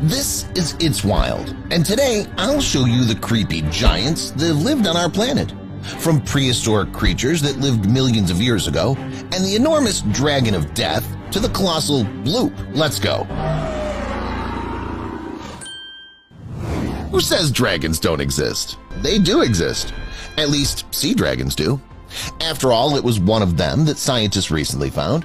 This is It's Wild, and today I'll show you the creepy giants that lived on our planet. From prehistoric creatures that lived millions of years ago, and the enormous dragon of death, to the colossal bloop. Let's go. Who says dragons don't exist? They do exist. At least sea dragons do. After all, it was one of them that scientists recently found.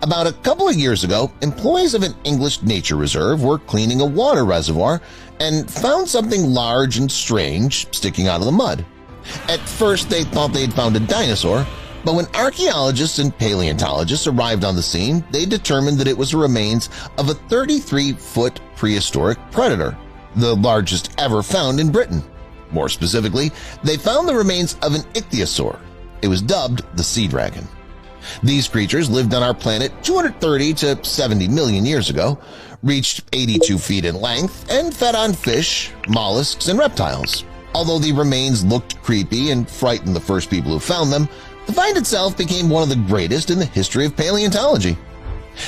About a couple of years ago, employees of an English nature reserve were cleaning a water reservoir and found something large and strange sticking out of the mud. At first, they thought they had found a dinosaur, but when archaeologists and paleontologists arrived on the scene, they determined that it was the remains of a 33-foot prehistoric predator, the largest ever found in Britain. More specifically, they found the remains of an ichthyosaur. It was dubbed the sea dragon. These creatures lived on our planet 230 to 70 million years ago, reached 82 feet in length, and fed on fish, mollusks, and reptiles. Although the remains looked creepy and frightened the first people who found them, the find itself became one of the greatest in the history of paleontology.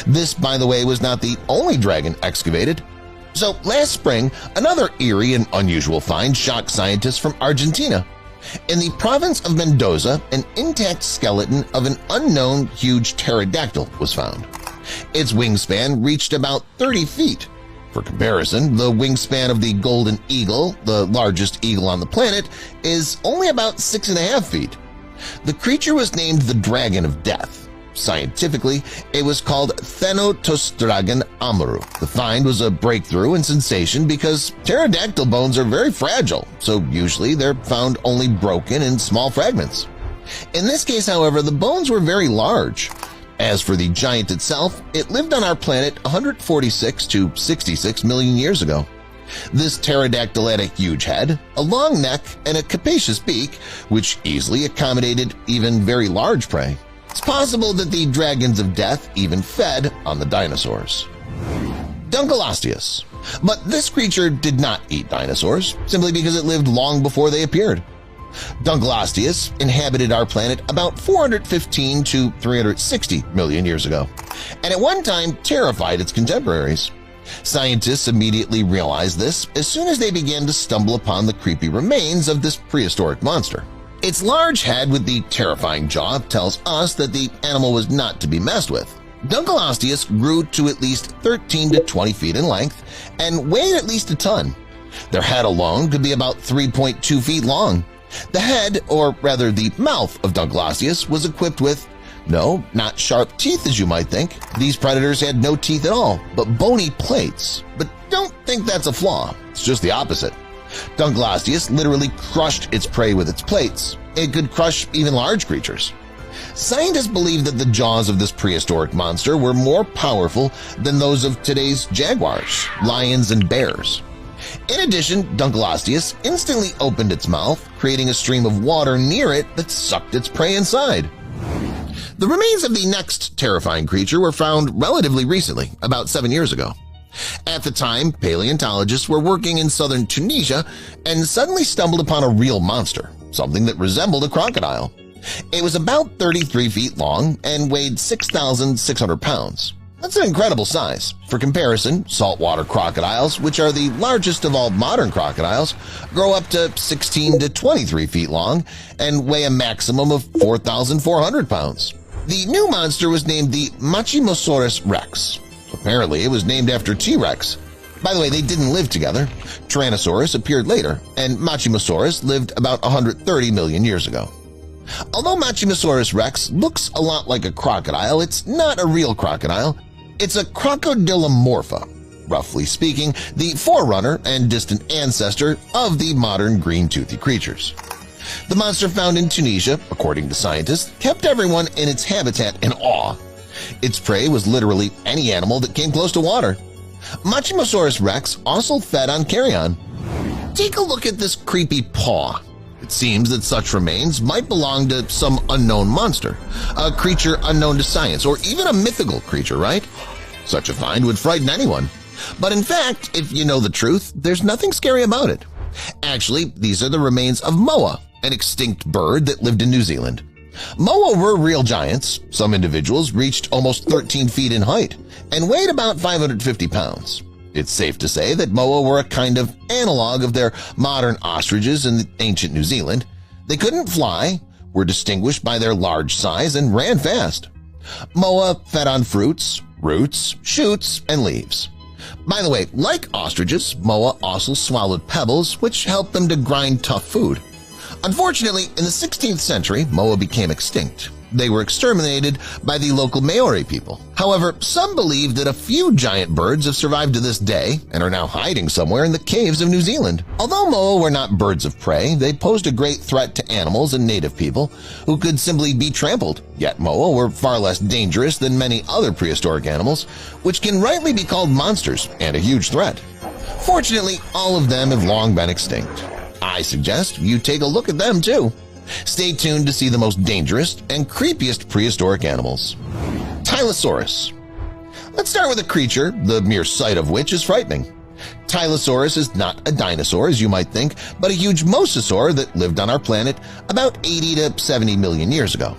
This, by the way, was not the only dragon excavated. So last spring, another eerie and unusual find shocked scientists from Argentina. In the province of Mendoza, an intact skeleton of an unknown huge pterodactyl was found. Its wingspan reached about 30 feet. For comparison, the wingspan of the golden eagle, the largest eagle on the planet, is only about 6.5 feet. The creature was named the Dragon of Death. Scientifically, it was called Thanatostragon amaru. The find was a breakthrough and sensation because pterodactyl bones are very fragile, so usually they're found only broken in small fragments. In this case, however, the bones were very large. As for the giant itself, it lived on our planet 146 to 66 million years ago. This pterodactyl had a huge head, a long neck, and a capacious beak, which easily accommodated even very large prey. It's possible that the dragons of death even fed on the dinosaurs. Dunkleosteus. But this creature did not eat dinosaurs, simply because it lived long before they appeared. Dunkleosteus inhabited our planet about 415 to 360 million years ago, and at one time terrified its contemporaries. Scientists immediately realized this as soon as they began to stumble upon the creepy remains of this prehistoric monster. Its large head with the terrifying jaw tells us that the animal was not to be messed with. Dunkleosteus grew to at least 13 to 20 feet in length and weighed at least a ton. Their head alone could be about 3.2 feet long. The head, or rather the mouth of Dunkleosteus, was equipped with, no, not sharp teeth as you might think. These predators had no teeth at all, but bony plates. But don't think that's a flaw. It's just the opposite. Dunkleosteus literally crushed its prey with its plates. It could crush even large creatures. Scientists believe that the jaws of this prehistoric monster were more powerful than those of today's jaguars, lions, and bears. In addition, Dunkleosteus instantly opened its mouth, creating a stream of water near it that sucked its prey inside. The remains of the next terrifying creature were found relatively recently, about 7 years ago. At the time, paleontologists were working in southern Tunisia and suddenly stumbled upon a real monster, something that resembled a crocodile. It was about 33 feet long and weighed 6,600 pounds. That's an incredible size. For comparison, saltwater crocodiles, which are the largest of all modern crocodiles, grow up to 16 to 23 feet long and weigh a maximum of 4,400 pounds. The new monster was named the Machimosaurus rex. Apparently, it was named after T-Rex. By the way, they didn't live together. Tyrannosaurus appeared later, and Machimosaurus lived about 130 million years ago. Although Machimosaurus rex looks a lot like a crocodile, it's not a real crocodile. It's a crocodilomorpha, roughly speaking, the forerunner and distant ancestor of the modern green-toothy creatures. The monster found in Tunisia, according to scientists, kept everyone in its habitat in awe. Its prey was literally any animal that came close to water. Machimosaurus rex also fed on carrion. Take a look at this creepy paw. It seems that such remains might belong to some unknown monster, a creature unknown to science, or even a mythical creature, right? Such a find would frighten anyone. But in fact, if you know the truth, there's nothing scary about it. Actually, these are the remains of moa, an extinct bird that lived in New Zealand. Moa were real giants. Some individuals reached almost 13 feet in height and weighed about 550 pounds. It's safe to say that moa were a kind of analog of their modern ostriches in ancient New Zealand. They couldn't fly, were distinguished by their large size, and ran fast. Moa fed on fruits, roots, shoots, and leaves. By the way, like ostriches, moa also swallowed pebbles, which helped them to grind tough food. Unfortunately, in the 16th century, moa became extinct. They were exterminated by the local Maori people. However, some believe that a few giant birds have survived to this day and are now hiding somewhere in the caves of New Zealand. Although moa were not birds of prey, they posed a great threat to animals and native people who could simply be trampled. Yet moa were far less dangerous than many other prehistoric animals, which can rightly be called monsters and a huge threat. Fortunately, all of them have long been extinct. I suggest you take a look at them too. Stay tuned to see the most dangerous and creepiest prehistoric animals. Tylosaurus. Let's start with a creature, the mere sight of which is frightening. Tylosaurus is not a dinosaur, as you might think, but a huge mosasaur that lived on our planet about 80 to 70 million years ago.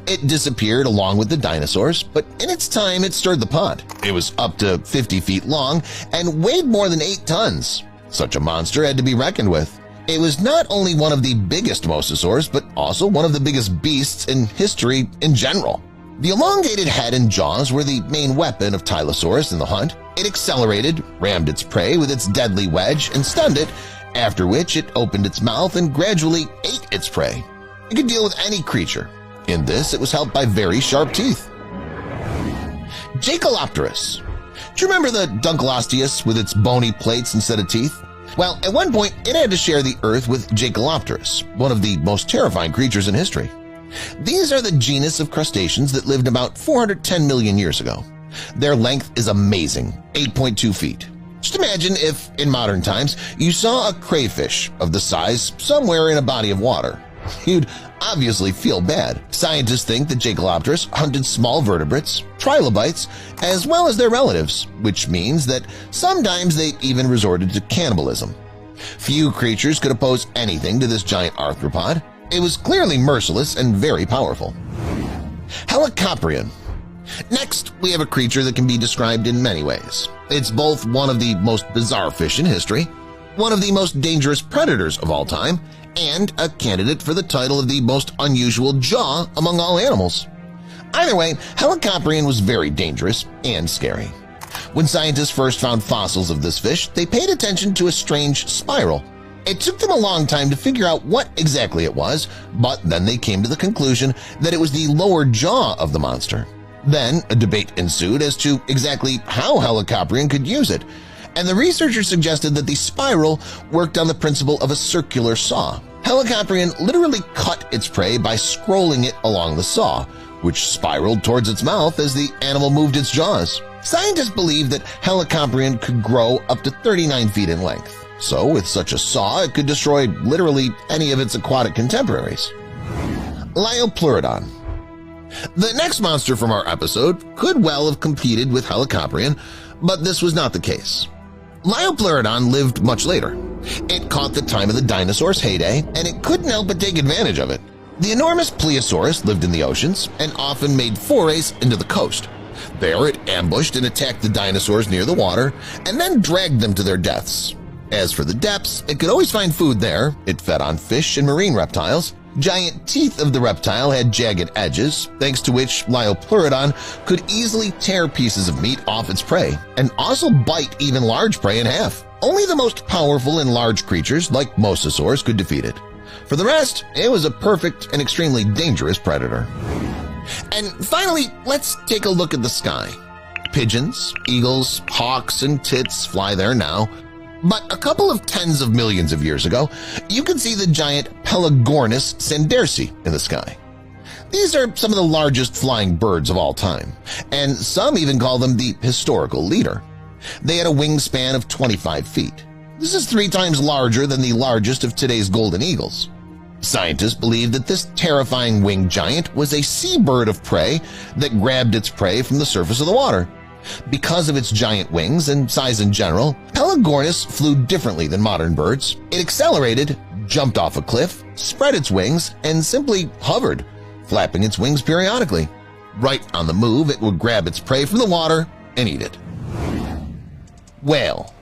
It disappeared along with the dinosaurs, but in its time it stirred the pot. It was up to 50 feet long and weighed more than 8 tons. Such a monster had to be reckoned with. It was not only one of the biggest mosasaurs, but also one of the biggest beasts in history in general. The elongated head and jaws were the main weapon of Tylosaurus in the hunt. It accelerated, rammed its prey with its deadly wedge, and stunned it, after which it opened its mouth and gradually ate its prey. It could deal with any creature. In this, it was helped by very sharp teeth. Jacalopterus. Do you remember the Dunkleosteus with its bony plates instead of teeth? Well, at one point, it had to share the Earth with Jacalopterus, one of the most terrifying creatures in history. These are the genus of crustaceans that lived about 410 million years ago. Their length is amazing, 8.2 feet. Just imagine if, in modern times, you saw a crayfish of the size somewhere in a body of water. You'd obviously feel bad. Scientists think that Jacalopterus hunted small vertebrates, trilobites, as well as their relatives, which means that sometimes they even resorted to cannibalism. Few creatures could oppose anything to this giant arthropod. It was clearly merciless and very powerful. Helicoprion. Next, we have a creature that can be described in many ways. It's both one of the most bizarre fish in history, one of the most dangerous predators of all time, and a candidate for the title of the most unusual jaw among all animals. Either way, Helicoprion was very dangerous and scary. When scientists first found fossils of this fish, they paid attention to a strange spiral. It took them a long time to figure out what exactly it was, but then they came to the conclusion that it was the lower jaw of the monster. Then a debate ensued as to exactly how Helicoprion could use it, and the researchers suggested that the spiral worked on the principle of a circular saw. Helicoprion literally cut its prey by scrolling it along the saw, which spiraled towards its mouth as the animal moved its jaws. Scientists believe that Helicoprion could grow up to 39 feet in length, so with such a saw it could destroy literally any of its aquatic contemporaries. Liopleurodon. The next monster from our episode could well have competed with Helicoprion, but this was not the case. Liopleurodon lived much later. It caught the time of the dinosaurs' heyday, and it couldn't help but take advantage of it. The enormous Plesiosaurus lived in the oceans and often made forays into the coast. There it ambushed and attacked the dinosaurs near the water and then dragged them to their deaths. As for the depths, it could always find food there. It fed on fish and marine reptiles. Giant teeth of the reptile had jagged edges, thanks to which Liopleurodon could easily tear pieces of meat off its prey and also bite even large prey in half. Only the most powerful and large creatures like mosasaurs could defeat it. For the rest, it was a perfect and extremely dangerous predator. And finally, let's take a look at the sky. Pigeons, eagles, hawks, and tits fly there now. But a couple of tens of millions of years ago, you could see the giant Pelagornis sandersi in the sky. These are some of the largest flying birds of all time, and some even call them the historical leader. They had a wingspan of 25 feet. This is 3 times larger than the largest of today's golden eagles. Scientists believe that this terrifying winged giant was a seabird of prey that grabbed its prey from the surface of the water. Because of its giant wings and size in general, Pelagornis flew differently than modern birds. It accelerated, jumped off a cliff, spread its wings, and simply hovered, flapping its wings periodically. Right on the move, it would grab its prey from the water and eat it. Whale.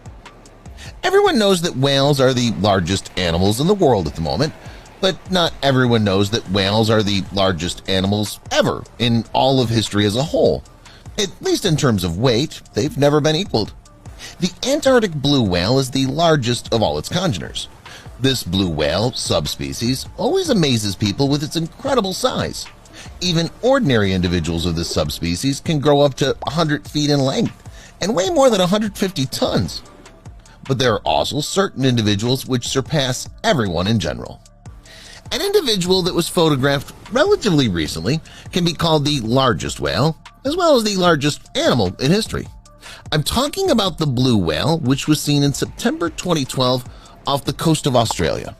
Everyone knows that whales are the largest animals in the world at the moment, but not everyone knows that whales are the largest animals ever in all of history as a whole. At least in terms of weight, they've never been equaled. The Antarctic blue whale is the largest of all its congeners. This blue whale subspecies always amazes people with its incredible size. Even ordinary individuals of this subspecies can grow up to 100 feet in length and weigh more than 150 tons. But there are also certain individuals which surpass everyone in general. An individual that was photographed relatively recently can be called the largest whale, as well as the largest animal in history. I'm talking about the blue whale, which was seen in September 2012 off the coast of Australia.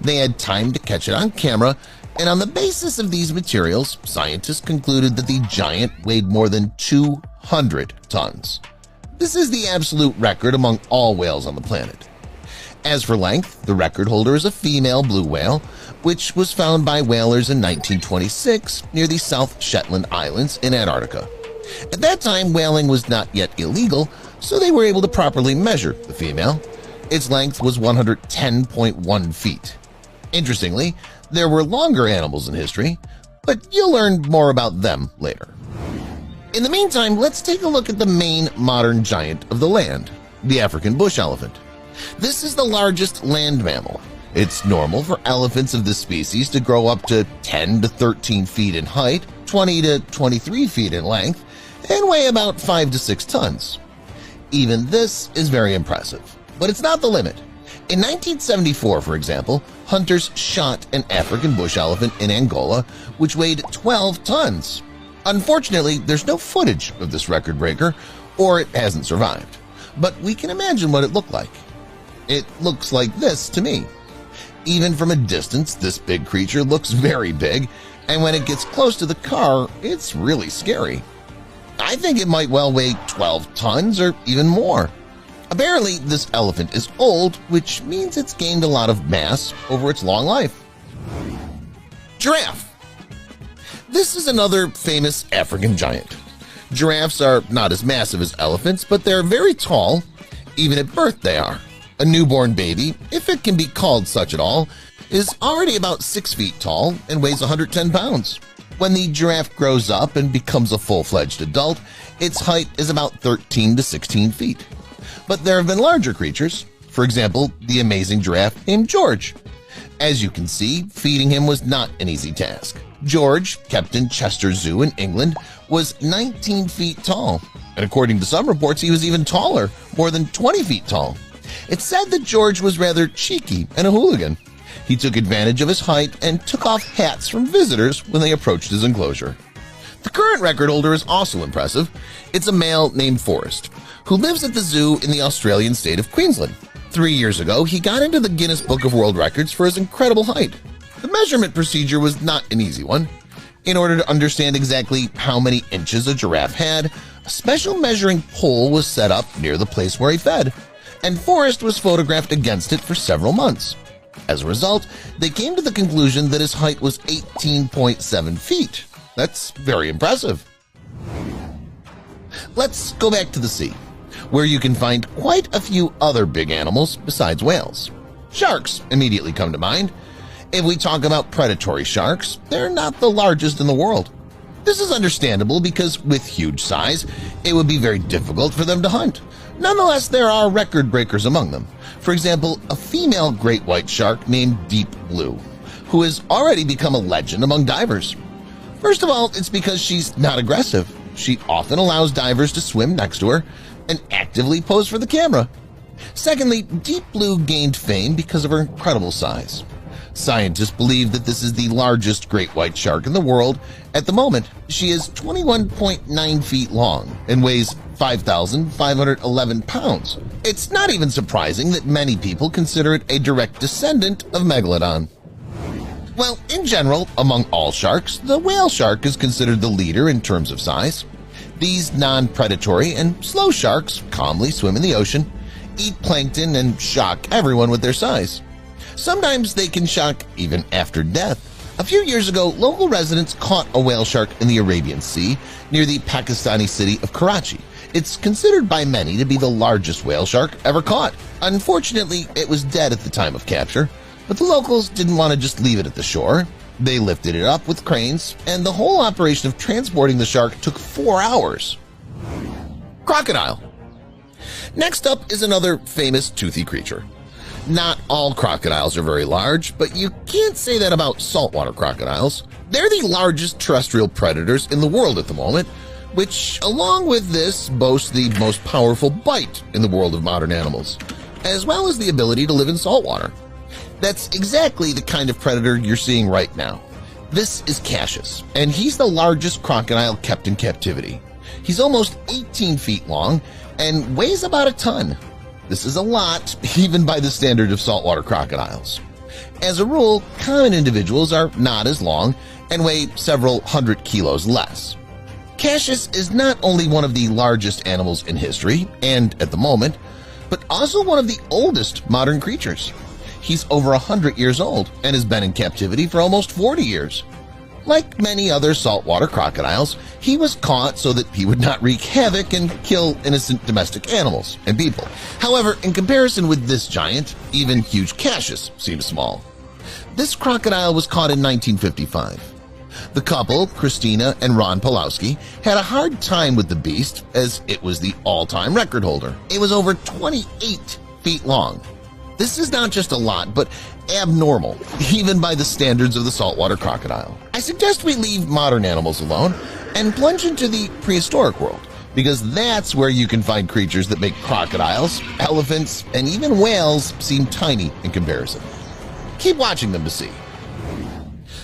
They had time to catch it on camera, and on the basis of these materials, scientists concluded that the giant weighed more than 200 tons. This is the absolute record among all whales on the planet. As for length, the record holder is a female blue whale, which was found by whalers in 1926 near the South Shetland Islands in Antarctica. At that time, whaling was not yet illegal, so they were able to properly measure the female. Its length was 110.1 feet. Interestingly, there were longer animals in history, but you'll learn more about them later. In the meantime, let's take a look at the main modern giant of the land, the African bush elephant. This is the largest land mammal. It's normal for elephants of this species to grow up to 10 to 13 feet in height, 20 to 23 feet in length, and weigh about 5 to 6 tons. Even this is very impressive, but it's not the limit. In 1974, for example, hunters shot an African bush elephant in Angola, which weighed 12 tons. Unfortunately, there's no footage of this record breaker, or it hasn't survived. But we can imagine what it looked like. It looks like this to me. Even from a distance, this big creature looks very big, and when it gets close to the car, it's really scary. I think it might well weigh 12 tons or even more. Apparently, this elephant is old, which means it's gained a lot of mass over its long life. Giraffe. This is another famous African giant. Giraffes are not as massive as elephants, but they're very tall. Even at birth they are. A newborn baby, if it can be called such at all, is already about 6 feet tall and weighs 110 pounds. When the giraffe grows up and becomes a full-fledged adult, its height is about 13 to 16 feet. But there have been larger creatures, for example, the amazing giraffe named George. As you can see, feeding him was not an easy task. George, kept in Chester Zoo in England, was 19 feet tall, and according to some reports, he was even taller, more than 20 feet tall. It's said that George was rather cheeky and a hooligan. He took advantage of his height and took off hats from visitors when they approached his enclosure. The current record holder is also impressive. It's a male named Forrest, who lives at the zoo in the Australian state of Queensland. 3 years ago, he got into the Guinness Book of World Records for his incredible height. The measurement procedure was not an easy one. In order to understand exactly how many inches a giraffe had, a special measuring pole was set up near the place where he fed, and Forrest was photographed against it for several months. As a result, they came to the conclusion that his height was 18.7 feet. That's very impressive. Let's go back to the sea, where you can find quite a few other big animals besides whales. Sharks immediately come to mind. If we talk about predatory sharks, they're not the largest in the world. This is understandable because with huge size, it would be very difficult for them to hunt. Nonetheless, there are record breakers among them. For example, a female great white shark named Deep Blue, who has already become a legend among divers. First of all, it's because she's not aggressive. She often allows divers to swim next to her and actively pose for the camera. Secondly, Deep Blue gained fame because of her incredible size. Scientists believe that this is the largest great white shark in the world. At the moment, she is 21.9 feet long and weighs 5,511 pounds. It's not even surprising that many people consider it a direct descendant of Megalodon. Well, in general, among all sharks, the whale shark is considered the leader in terms of size. These non-predatory and slow sharks calmly swim in the ocean, eat plankton, and shock everyone with their size. Sometimes they can shock even after death. A few years ago, local residents caught a whale shark in the Arabian Sea near the Pakistani city of Karachi. It's considered by many to be the largest whale shark ever caught. Unfortunately, it was dead at the time of capture, but the locals didn't want to just leave it at the shore. They lifted it up with cranes, and the whole operation of transporting the shark took 4 hours. Crocodile. Next up is another famous toothy creature. Not all crocodiles are very large, but you can't say that about saltwater crocodiles. They're the largest terrestrial predators in the world at the moment, which, along with this, boasts the most powerful bite in the world of modern animals, as well as the ability to live in saltwater. That's exactly the kind of predator you're seeing right now. This is Cassius, and he's the largest crocodile kept in captivity. He's almost 18 feet long and weighs about a ton. This is a lot, even by the standard of saltwater crocodiles. As a rule, common individuals are not as long and weigh several hundred kilos less. Cassius is not only one of the largest animals in history, and at the moment, but also one of the oldest modern creatures. He's over 100 years old and has been in captivity for almost 40 years. Like many other saltwater crocodiles, he was caught so that he would not wreak havoc and kill innocent domestic animals and people. However, in comparison with this giant, even huge Cassius seems small. This crocodile was caught in 1955. The couple, Christina and Ron Pulowski, had a hard time with the beast as it was the all-time record holder. It was over 28 feet long. This is not just a lot, but abnormal, even by the standards of the saltwater crocodile. I suggest we leave modern animals alone and plunge into the prehistoric world, because that's where you can find creatures that make crocodiles, elephants, and even whales seem tiny in comparison. Keep watching them to see.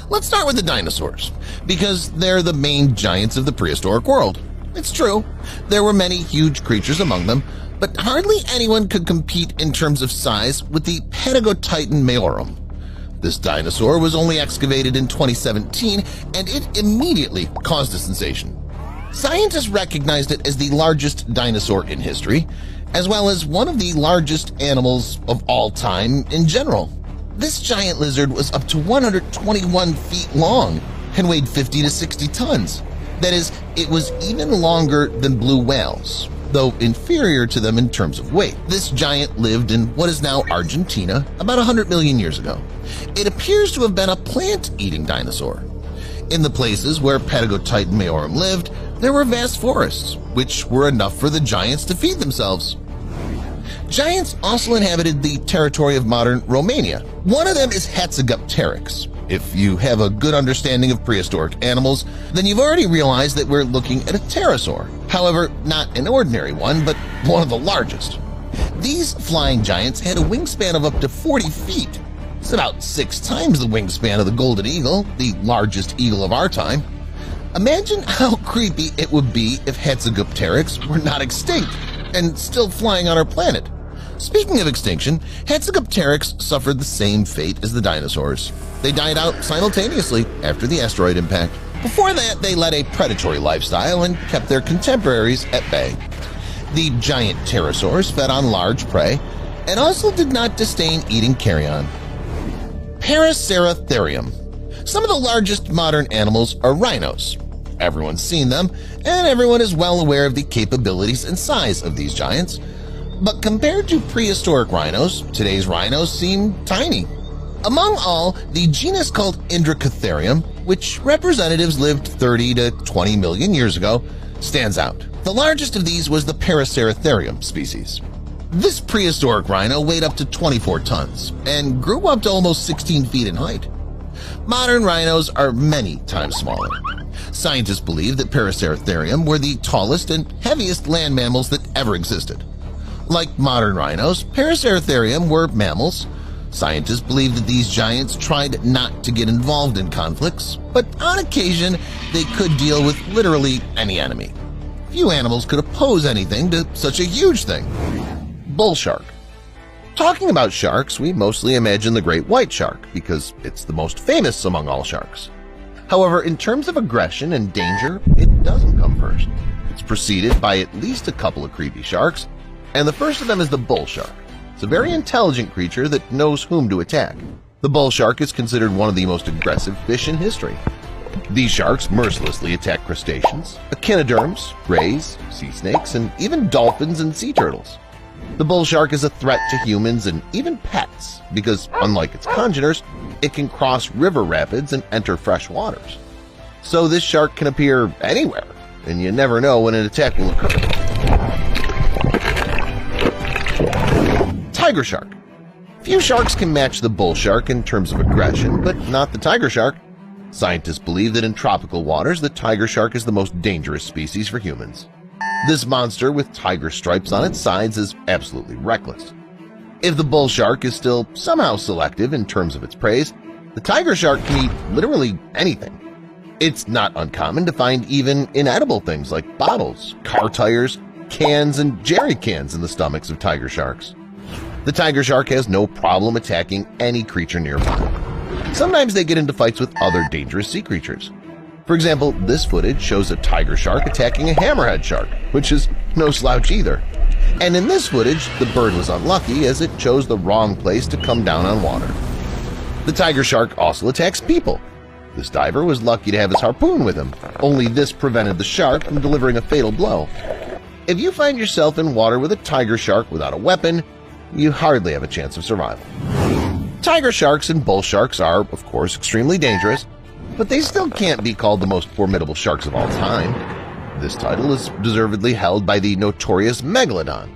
Let's start with the dinosaurs, because they're the main giants of the prehistoric world. It's true, there were many huge creatures among them, but hardly anyone could compete in terms of size with the Patagotitan maorum. This dinosaur was only excavated in 2017, and it immediately caused a sensation. Scientists recognized it as the largest dinosaur in history, as well as one of the largest animals of all time in general. This giant lizard was up to 121 feet long and weighed 50 to 60 tons. That is, it was even longer than blue whales, though inferior to them in terms of weight. This giant lived in what is now Argentina about 100 million years ago. It appears to have been a plant-eating dinosaur. In the places where Patagotitan maorum lived, there were vast forests, which were enough for the giants to feed themselves. Giants also inhabited the territory of modern Romania. One of them is Hatzegopteryx. If you have a good understanding of prehistoric animals, then you've already realized that we're looking at a pterosaur. However, not an ordinary one, but one of the largest. These flying giants had a wingspan of up to 40 feet. It's about 6 times the wingspan of the golden eagle, the largest eagle of our time. Imagine how creepy it would be if Hatzegopteryx were not extinct and still flying on our planet. Speaking of extinction, Hatzegopteryx suffered the same fate as the dinosaurs. They died out simultaneously after the asteroid impact. Before that, they led a predatory lifestyle and kept their contemporaries at bay. The giant pterosaurs fed on large prey and also did not disdain eating carrion. Paraceratherium. Some of the largest modern animals are rhinos. Everyone's seen them, and everyone is well aware of the capabilities and size of these giants. But compared to prehistoric rhinos, today's rhinos seem tiny. Among all, the genus called Indracotherium, which representatives lived 30 to 20 million years ago, stands out. The largest of these was the Paraceratherium species. This prehistoric rhino weighed up to 24 tons and grew up to almost 16 feet in height. Modern rhinos are many times smaller. Scientists believe that Paraceratherium were the tallest and heaviest land mammals that ever existed. Like modern rhinos, Paraceratherium were mammals. Scientists believe that these giants tried not to get involved in conflicts, but on occasion they could deal with literally any enemy. Few animals could oppose anything to such a huge thing. Bull shark. Talking about sharks, we mostly imagine the great white shark because it's the most famous among all sharks. However, in terms of aggression and danger, it doesn't come first. It's preceded by at least a couple of creepy sharks, and the first of them is the bull shark. It's a very intelligent creature that knows whom to attack. The bull shark is considered one of the most aggressive fish in history. These sharks mercilessly attack crustaceans, echinoderms, rays, sea snakes, and even dolphins and sea turtles. The bull shark is a threat to humans and even pets because, unlike its congeners, it can cross river rapids and enter fresh waters. So this shark can appear anywhere, and you never know when an attack will occur. Tiger shark. Few sharks can match the bull shark in terms of aggression, but not the tiger shark. Scientists believe that in tropical waters, the tiger shark is the most dangerous species for humans. This monster with tiger stripes on its sides is absolutely reckless. If the bull shark is still somehow selective in terms of its prey, the tiger shark can eat literally anything. It's not uncommon to find even inedible things like bottles, car tires, cans, and jerry cans in the stomachs of tiger sharks. The tiger shark has no problem attacking any creature nearby. Sometimes they get into fights with other dangerous sea creatures. For example, this footage shows a tiger shark attacking a hammerhead shark, which is no slouch either. And in this footage, the bird was unlucky as it chose the wrong place to come down on water. The tiger shark also attacks people. This diver was lucky to have his harpoon with him, only this prevented the shark from delivering a fatal blow. If you find yourself in water with a tiger shark without a weapon, you hardly have a chance of survival. Tiger sharks and bull sharks are, of course, extremely dangerous, but they still can't be called the most formidable sharks of all time. This title is deservedly held by the notorious Megalodon.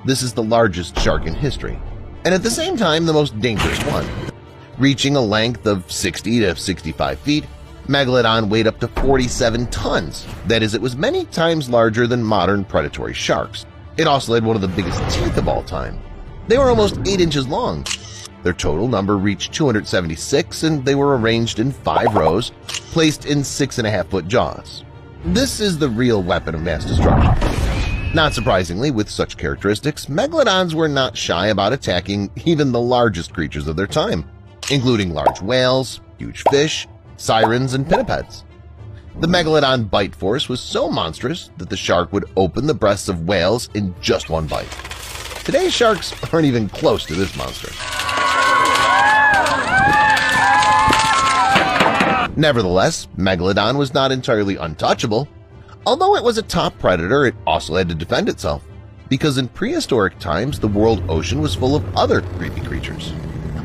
This is the largest shark in history, and at the same time the most dangerous one. Reaching a length of 60 to 65 feet, Megalodon weighed up to 47 tons. That is, it was many times larger than modern predatory sharks. It also had one of the biggest teeth of all time. They were almost 8 inches long. Their total number reached 276, and they were arranged in 5 rows, placed in 6.5-foot jaws. This is the real weapon of mass destruction. Not surprisingly, with such characteristics, megalodons were not shy about attacking even the largest creatures of their time, including large whales, huge fish, sirens, and pinnipeds. The megalodon bite force was so monstrous that the shark would open the breasts of whales in just one bite. Today's sharks aren't even close to this monster. Nevertheless, Megalodon was not entirely untouchable. Although it was a top predator, it also had to defend itself, because in prehistoric times the world ocean was full of other creepy creatures.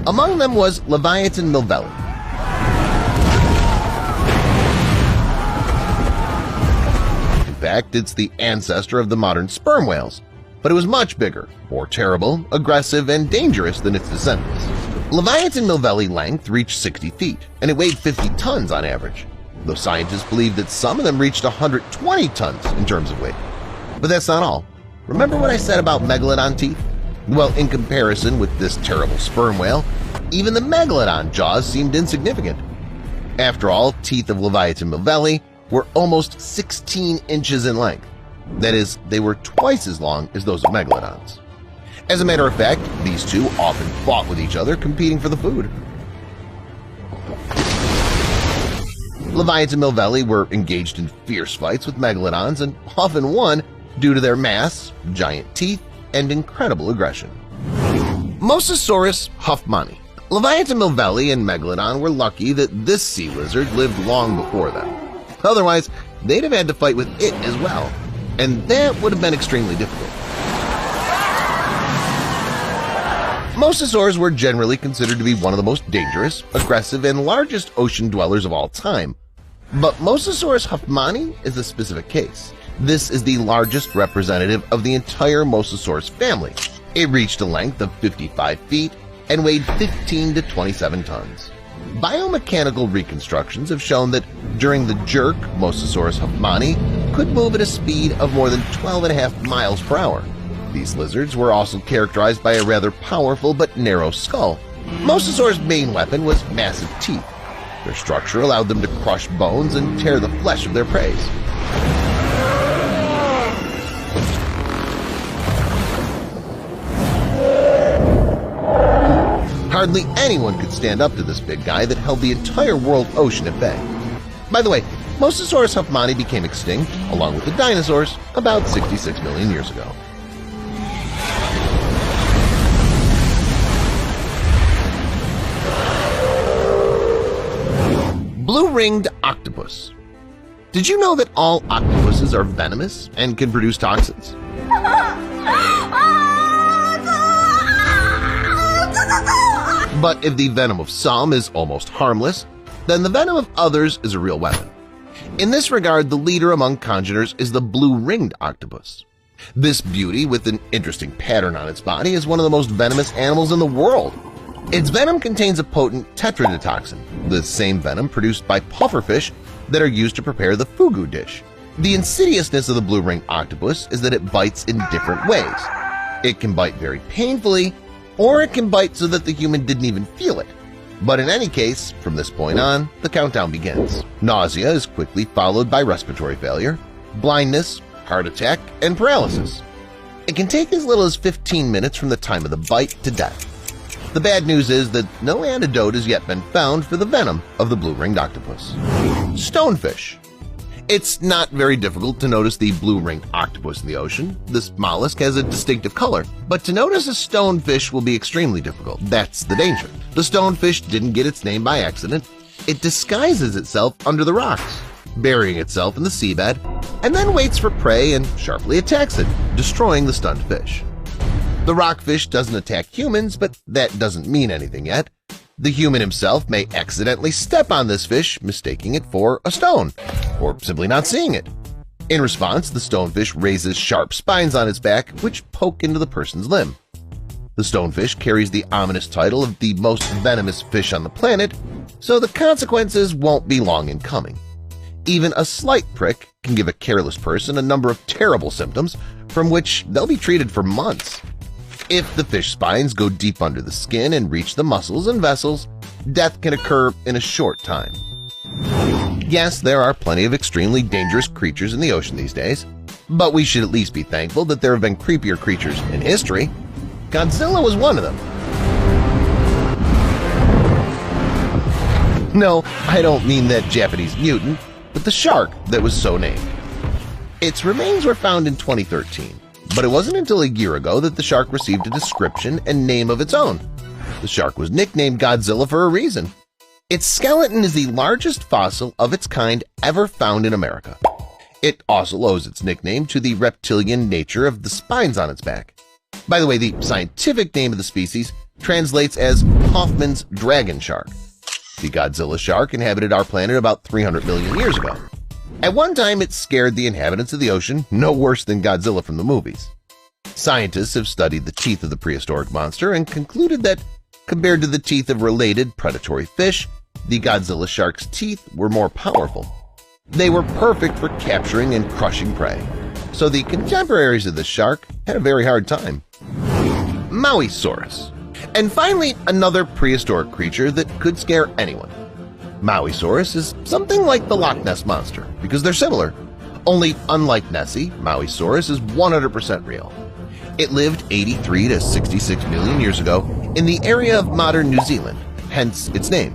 Among them was Leviathan milvelli. In fact, it's the ancestor of the modern sperm whales, but it was much bigger, more terrible, aggressive, and dangerous than its descendants. Leviathan milvelli length reached 60 feet, and it weighed 50 tons on average, though scientists believe that some of them reached 120 tons in terms of weight. But that's not all. Remember what I said about megalodon teeth? Well, in comparison with this terrible sperm whale, even the megalodon jaws seemed insignificant. After all, teeth of Leviathan milvelli were almost 16 inches in length. That is, they were twice as long as those of megalodons. As a matter of fact, these two often fought with each other, competing for the food. Leviathan milvelli were engaged in fierce fights with megalodons and often won due to their mass, giant teeth, and incredible aggression. Mosasaurus huffmani. Leviathan milvelli and megalodon were lucky that this sea lizard lived long before them. Otherwise, they'd have had to fight with it as well, and that would have been extremely difficult. Mosasaurs were generally considered to be one of the most dangerous, aggressive, and largest ocean dwellers of all time. But Mosasaurus huffmani is a specific case. This is the largest representative of the entire Mosasaurus family. It reached a length of 55 feet and weighed 15 to 27 tons. Biomechanical reconstructions have shown that during the jerk, Mosasaurus huffmani could move at a speed of more than 12.5 miles per hour. These lizards were also characterized by a rather powerful but narrow skull. Mosasaurs' main weapon was massive teeth. Their structure allowed them to crush bones and tear the flesh of their prey. Hardly anyone could stand up to this big guy that held the entire world ocean at bay. By the way, Mosasaurus huffmani became extinct, along with the dinosaurs, about 66 million years ago. blue-ringed octopus. Did you know that all octopuses are venomous and can produce toxins? But if the venom of some is almost harmless, then the venom of others is a real weapon. In this regard, the leader among congeners is the blue-ringed octopus. This beauty, with an interesting pattern on its body, is one of the most venomous animals in the world. Its venom contains a potent tetrodotoxin, the same venom produced by pufferfish that are used to prepare the fugu dish. The insidiousness of the blue-ringed octopus is that it bites in different ways. It can bite very painfully, or it can bite so that the human didn't even feel it. But in any case, from this point on, the countdown begins. Nausea is quickly followed by respiratory failure, blindness, heart attack, and paralysis. It can take as little as 15 minutes from the time of the bite to death. The bad news is that no antidote has yet been found for the venom of the blue-ringed octopus. Stonefish. It's not very difficult to notice the blue-ringed octopus in the ocean. This mollusk has a distinctive color, but to notice a stonefish will be extremely difficult. That's the danger. The stonefish didn't get its name by accident. It disguises itself under the rocks, burying itself in the seabed, and then waits for prey and sharply attacks it, destroying the stunned fish. The rockfish doesn't attack humans, but that doesn't mean anything yet. The human himself may accidentally step on this fish, mistaking it for a stone, or simply not seeing it. In response, the stonefish raises sharp spines on its back, which poke into the person's limb. The stonefish carries the ominous title of the most venomous fish on the planet, so the consequences won't be long in coming. Even a slight prick can give a careless person a number of terrible symptoms from which they'll be treated for months. If the fish spines go deep under the skin and reach the muscles and vessels, death can occur in a short time. Yes, there are plenty of extremely dangerous creatures in the ocean these days, but we should at least be thankful that there have been creepier creatures in history. Godzilla was one of them. No, I don't mean that Japanese mutant, but the shark that was so named. Its remains were found in 2013. But it wasn't until a year ago that the shark received a description and name of its own. The shark was nicknamed Godzilla for a reason. Its skeleton is the largest fossil of its kind ever found in America. It also owes its nickname to the reptilian nature of the spines on its back. By the way, the scientific name of the species translates as Hoffman's dragon shark. The Godzilla shark inhabited our planet about 300 million years ago. At one time, it scared the inhabitants of the ocean no worse than Godzilla from the movies. Scientists have studied the teeth of the prehistoric monster and concluded that, compared to the teeth of related predatory fish, the Godzilla shark's teeth were more powerful. They were perfect for capturing and crushing prey, so the contemporaries of the shark had a very hard time. Mauisaurus. And finally, another prehistoric creature that could scare anyone. Mauisaurus is something like the Loch Ness Monster because they're similar. Only unlike Nessie, Mauisaurus is 100% real. It lived 83 to 66 million years ago in the area of modern New Zealand, hence its name.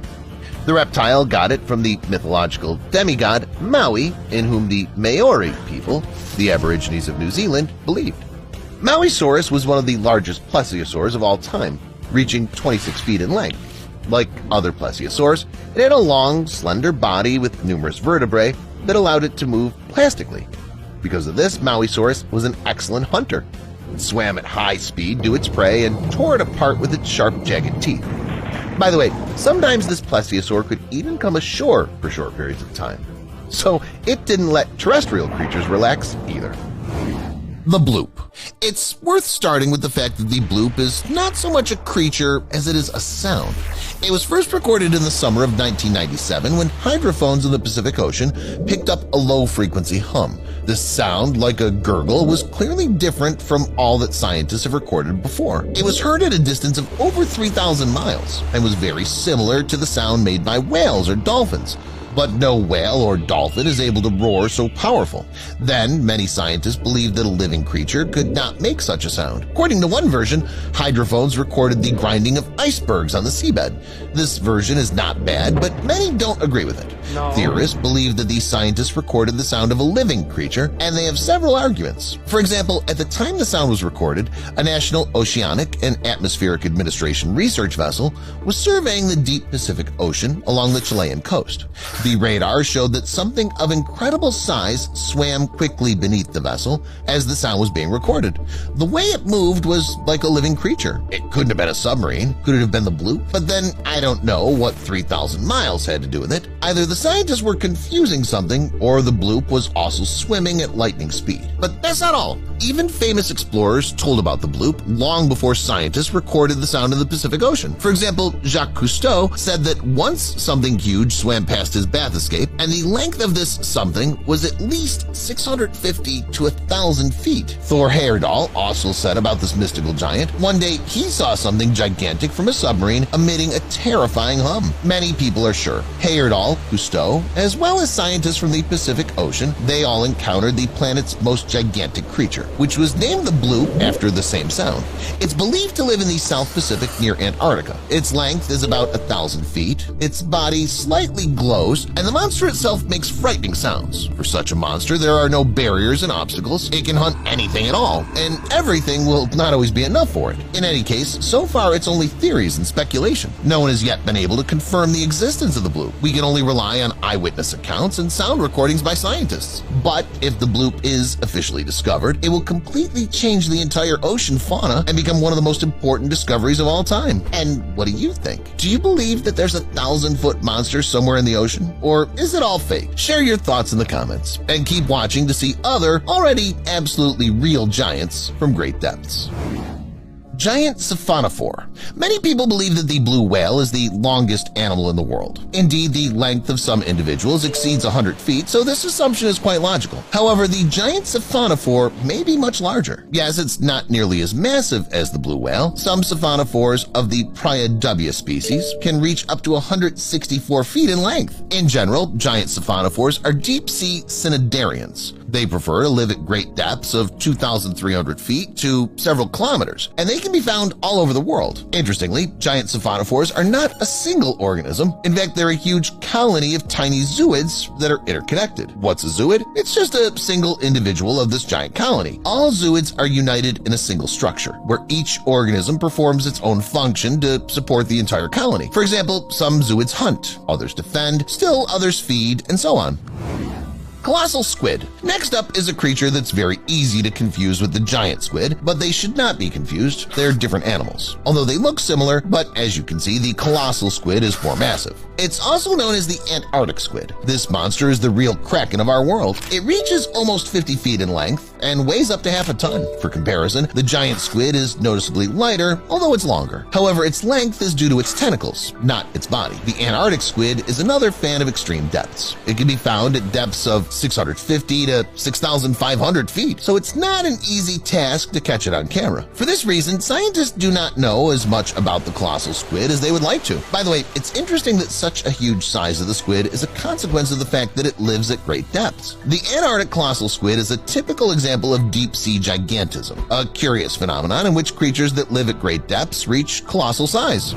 The reptile got it from the mythological demigod Maui, in whom the Maori people, the Aborigines of New Zealand, believed. Mauisaurus was one of the largest plesiosaurs of all time, reaching 26 feet in length. Like other plesiosaurs, it had a long, slender body with numerous vertebrae that allowed it to move plastically. Because of this, Mauisaurus was an excellent hunter. It swam at high speed to its prey and tore it apart with its sharp, jagged teeth. By the way, sometimes this plesiosaur could even come ashore for short periods of time. So it didn't let terrestrial creatures relax either. The bloop. It's worth starting with the fact that the bloop is not so much a creature as it is a sound. It was first recorded in the summer of 1997 when hydrophones in the Pacific Ocean picked up a low-frequency hum. This sound, like a gurgle, was clearly different from all that scientists have recorded before. It was heard at a distance of over 3,000 miles and was very similar to the sound made by whales or dolphins. But no whale or dolphin is able to roar so powerful. Then, many scientists believed that a living creature could not make such a sound. According to one version, hydrophones recorded the grinding of icebergs on the seabed. This version is not bad, but many don't agree with it. No. Theorists believe that these scientists recorded the sound of a living creature, and they have several arguments. For example, at the time the sound was recorded, a National Oceanic and Atmospheric Administration research vessel was surveying the deep Pacific Ocean along the Chilean coast. The radar showed that something of incredible size swam quickly beneath the vessel as the sound was being recorded. The way it moved was like a living creature. It couldn't have been a submarine. Could it have been the bloop? But then I don't know what 3,000 miles had to do with it. Either the scientists were confusing something or the bloop was also swimming at lightning speed. But that's not all. Even famous explorers told about the bloop long before scientists recorded the sound in the Pacific Ocean. For example, Jacques Cousteau said that once something huge swam past his bath escape, and the length of this something was at least 650 to 1,000 feet. Thor Heyerdahl also said about this mystical giant, one day he saw something gigantic from a submarine emitting a terrifying hum. Many people are sure Heyerdahl, Cousteau, as well as scientists from the Pacific Ocean, they all encountered the planet's most gigantic creature, which was named the bloop after the same sound. It's believed to live in the South Pacific near Antarctica. Its length is about 1,000 feet, its body slightly glows, and the monster itself makes frightening sounds. For such a monster, there are no barriers and obstacles. It can hunt anything at all, and everything will not always be enough for it. In any case, so far it's only theories and speculation. No one has yet been able to confirm the existence of the bloop. We can only rely on eyewitness accounts and sound recordings by scientists. But if the bloop is officially discovered, it will completely change the entire ocean fauna and become one of the most important discoveries of all time. And what do you think? Do you believe that there's a 1,000-foot monster somewhere in the ocean? Or is it all fake? Share your thoughts in the comments, and keep watching to see other, already absolutely real giants from great depths. Giant siphonophore. Many people believe that the blue whale is the longest animal in the world. Indeed, the length of some individuals exceeds 100 feet, so this assumption is quite logical. However, the giant siphonophore may be much larger. Yes, it's not nearly as massive as the blue whale. Some siphonophores of the Priodubia species can reach up to 164 feet in length. In general, giant siphonophores are deep-sea cnidarians. They prefer to live at great depths of 2,300 feet to several kilometers, and they can be found all over the world. Interestingly, giant siphonophores are not a single organism. In fact, they're a huge colony of tiny zooids that are interconnected. What's a zooid? It's just a single individual of this giant colony. All zooids are united in a single structure, where each organism performs its own function to support the entire colony. For example, some zooids hunt, others defend, still others feed, and so on. Colossal squid. Next up is a creature that's very easy to confuse with the giant squid, but they should not be confused. They're different animals. Although they look similar, but as you can see, the colossal squid is more massive. It's also known as the Antarctic squid. This monster is the real kraken of our world. It reaches almost 50 feet in length and weighs up to half a ton. For comparison, the giant squid is noticeably lighter, although it's longer. However, its length is due to its tentacles, not its body. The Antarctic squid is another fan of extreme depths. It can be found at depths of 650 to 6,500 feet, so it's not an easy task to catch it on camera. For this reason, scientists do not know as much about the colossal squid as they would like to. By the way, it's interesting that such a huge size of the squid is a consequence of the fact that it lives at great depths. The Antarctic colossal squid is a typical example of deep-sea gigantism, a curious phenomenon in which creatures that live at great depths reach colossal size.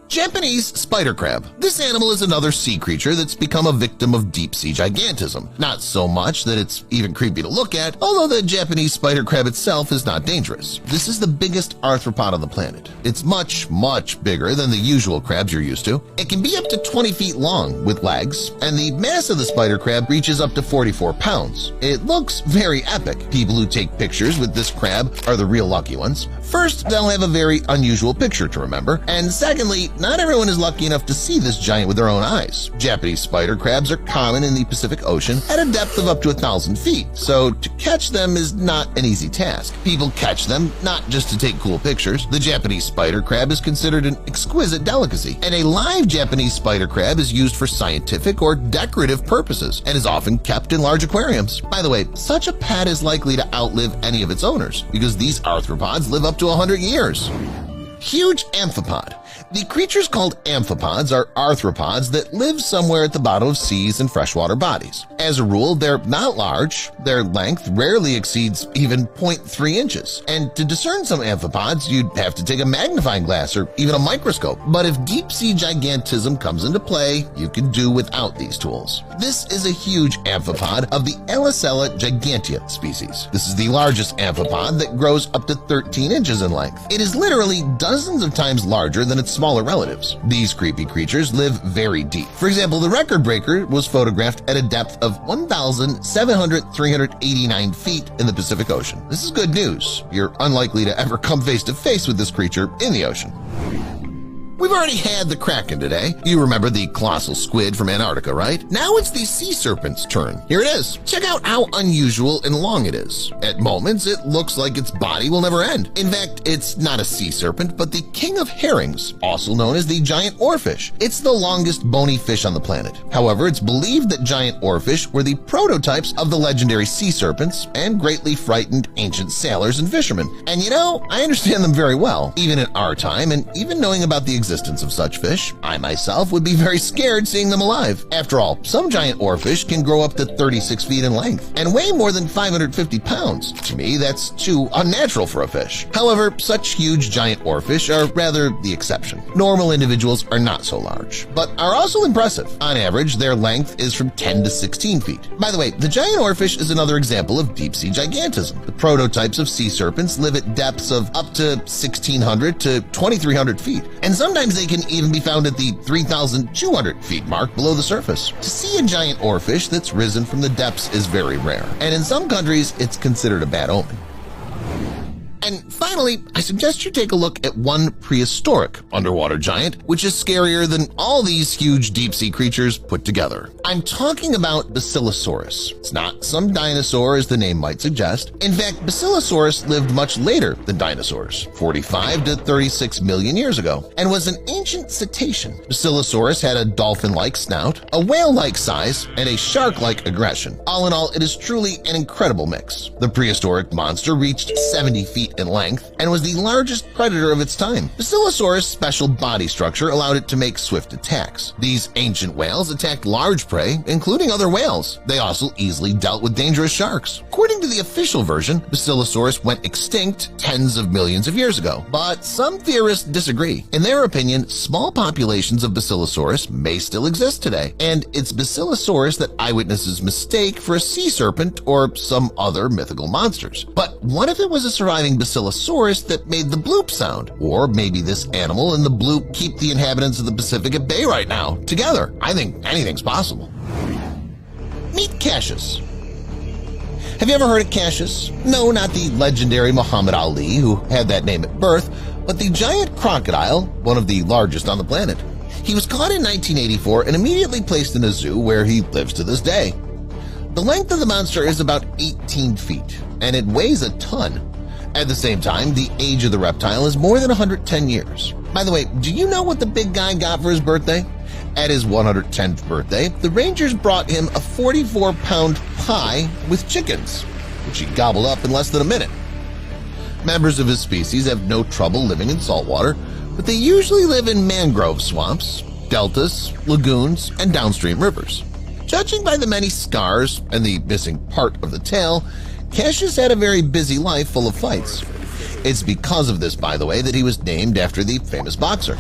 Japanese spider crab. This animal is another sea creature that's become a victim of deep-sea gigantism. Not so much that it's even creepy to look at, although the Japanese spider crab itself is not dangerous. This is the biggest arthropod on the planet. It's much, much bigger than the usual crabs you're used to. It can be up to 20 feet long with legs, and the mass of the spider crab reaches up to 44 pounds. It looks very epic. People who take pictures with this crab are the real lucky ones. First, they'll have a very unusual picture to remember, and secondly, not everyone is lucky enough to see this giant with their own eyes. Japanese spider crabs are common in the Pacific Ocean at a depth of up to 1,000 feet, so to catch them is not an easy task. People catch them not just to take cool pictures. The Japanese spider crab is considered an exquisite delicacy, and a live Japanese spider crab is used for scientific or decorative purposes and is often kept in large aquariums. By the way, such a pet is likely to outlive any of its owners because these arthropods live up to 100 years. Huge amphipod. The creatures called amphipods are arthropods that live somewhere at the bottom of seas and freshwater bodies. As a rule, they're not large. Their length rarely exceeds even 0.3 inches. And to discern some amphipods, you'd have to take a magnifying glass or even a microscope. But if deep-sea gigantism comes into play, you can do without these tools. This is a huge amphipod of the Alicella gigantea species. This is the largest amphipod that grows up to 13 inches in length. It is literally dozens of times larger than its smaller relatives. These creepy creatures live very deep. For example, the record breaker was photographed at a depth of 1,389 feet in the Pacific Ocean. This is good news. You're unlikely to ever come face to face with this creature in the ocean. We've already had the Kraken today. You remember the colossal squid from Antarctica, right? Now it's the sea serpent's turn. Here it is. Check out how unusual and long it is. At moments, it looks like its body will never end. In fact, it's not a sea serpent, but the king of herrings, also known as the giant oarfish. It's the longest bony fish on the planet. However, it's believed that giant oarfish were the prototypes of the legendary sea serpents and greatly frightened ancient sailors and fishermen. And you know, I understand them very well, even in our time, and even knowing about the existence of such fish, I myself would be very scared seeing them alive. After all, some giant oarfish can grow up to 36 feet in length and weigh more than 550 pounds. To me, that's too unnatural for a fish. However, such huge giant oarfish are rather the exception. Normal individuals are not so large, but are also impressive. On average, their length is from 10 to 16 feet. By the way, the giant oarfish is another example of deep-sea gigantism. The prototypes of sea serpents live at depths of up to 1,600 to 2,300 feet, and sometimes they can even be found at the 3,200 feet mark below the surface. To see a giant oarfish that's risen from the depths is very rare, and in some countries it's considered a bad omen. And finally, I suggest you take a look at one prehistoric underwater giant, which is scarier than all these huge deep-sea creatures put together. I'm talking about Basilosaurus. It's not some dinosaur as the name might suggest. In fact, Basilosaurus lived much later than dinosaurs, 45 to 36 million years ago, and was an ancient cetacean. Basilosaurus had a dolphin-like snout, a whale-like size, and a shark-like aggression. All in all, it is truly an incredible mix. The prehistoric monster reached 70 feet in length and was the largest predator of its time. Basilosaurus' special body structure allowed it to make swift attacks. These ancient whales attacked large prey, including other whales. They also easily dealt with dangerous sharks. According to the official version, Basilosaurus went extinct tens of millions of years ago, but some theorists disagree. In their opinion, small populations of Basilosaurus may still exist today, and it's Basilosaurus that eyewitnesses mistake for a sea serpent or some other mythical monsters. But what if it was a surviving Basilosaurus that made the bloop sound? Or maybe this animal and the bloop keep the inhabitants of the Pacific at bay right now, together. I think anything's possible. Meet Cassius. Have you ever heard of Cassius? No, not the legendary Muhammad Ali, who had that name at birth, but the giant crocodile, one of the largest on the planet. He was caught in 1984 and immediately placed in a zoo where he lives to this day. The length of the monster is about 18 feet, and it weighs a ton. At the same time, the age of the reptile is more than 110 years. By the way, do you know what the big guy got for his birthday? At his 110th birthday, the Rangers brought him a 44-pound pie with chickens, which he gobbled up in less than a minute. Members of his species have no trouble living in saltwater, but they usually live in mangrove swamps, deltas, lagoons, and downstream rivers. Judging by the many scars and the missing part of the tail, Cassius had a very busy life full of fights. It's because of this, by the way, that he was named after the famous boxer.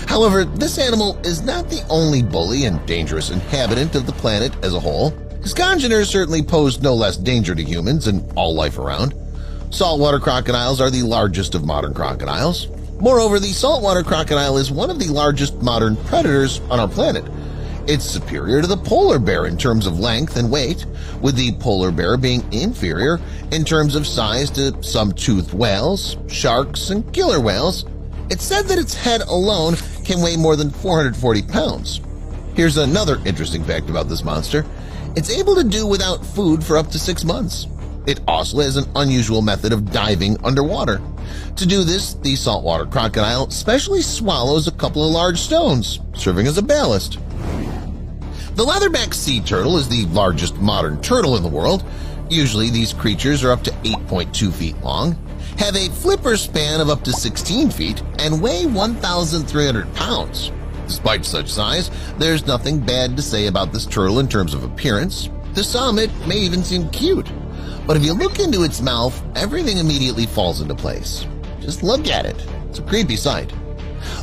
However, this animal is not the only bully and dangerous inhabitant of the planet as a whole. His congeners certainly pose no less danger to humans and all life around. Saltwater crocodiles are the largest of modern crocodiles. Moreover, the saltwater crocodile is one of the largest modern predators on our planet. It's superior to the polar bear in terms of length and weight, with the polar bear being inferior in terms of size to some toothed whales, sharks, and killer whales. It's said that its head alone can weigh more than 440 pounds. Here's another interesting fact about this monster. It's able to do without food for up to 6 months. It also has an unusual method of diving underwater. To do this, the saltwater crocodile specially swallows a couple of large stones, serving as a ballast. The leatherback sea turtle is the largest modern turtle in the world. Usually these creatures are up to 8.2 feet long. have a flipper span of up to 16 feet and weigh 1,300 pounds. Despite such size, there's nothing bad to say about this turtle in terms of appearance. To some, it may even seem cute. But if you look into its mouth, everything immediately falls into place. Just look at it. It's a creepy sight.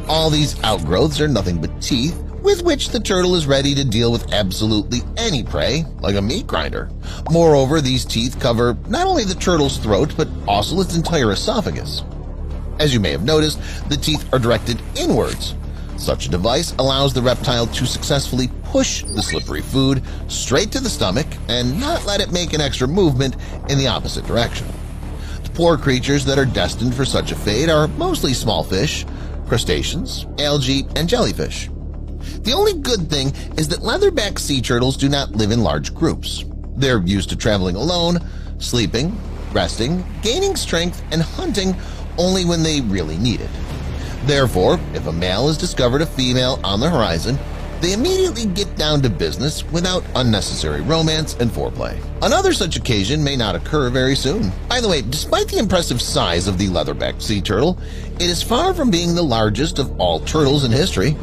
All these outgrowths are nothing but teeth, with which the turtle is ready to deal with absolutely any prey, like a meat grinder. Moreover, these teeth cover not only the turtle's throat, but also its entire esophagus. As you may have noticed, the teeth are directed inwards. Such a device allows the reptile to successfully push the slippery food straight to the stomach and not let it make an extra movement in the opposite direction. The poor creatures that are destined for such a fate are mostly small fish, crustaceans, algae, and jellyfish. The only good thing is that leatherback sea turtles do not live in large groups. They're used to traveling alone, sleeping, resting, gaining strength, and hunting only when they really need it. Therefore, if a male has discovered a female on the horizon, they immediately get down to business without unnecessary romance and foreplay. Another such occasion may not occur very soon. By the way, despite the impressive size of the leatherback sea turtle, it is far from being the largest of all turtles in history.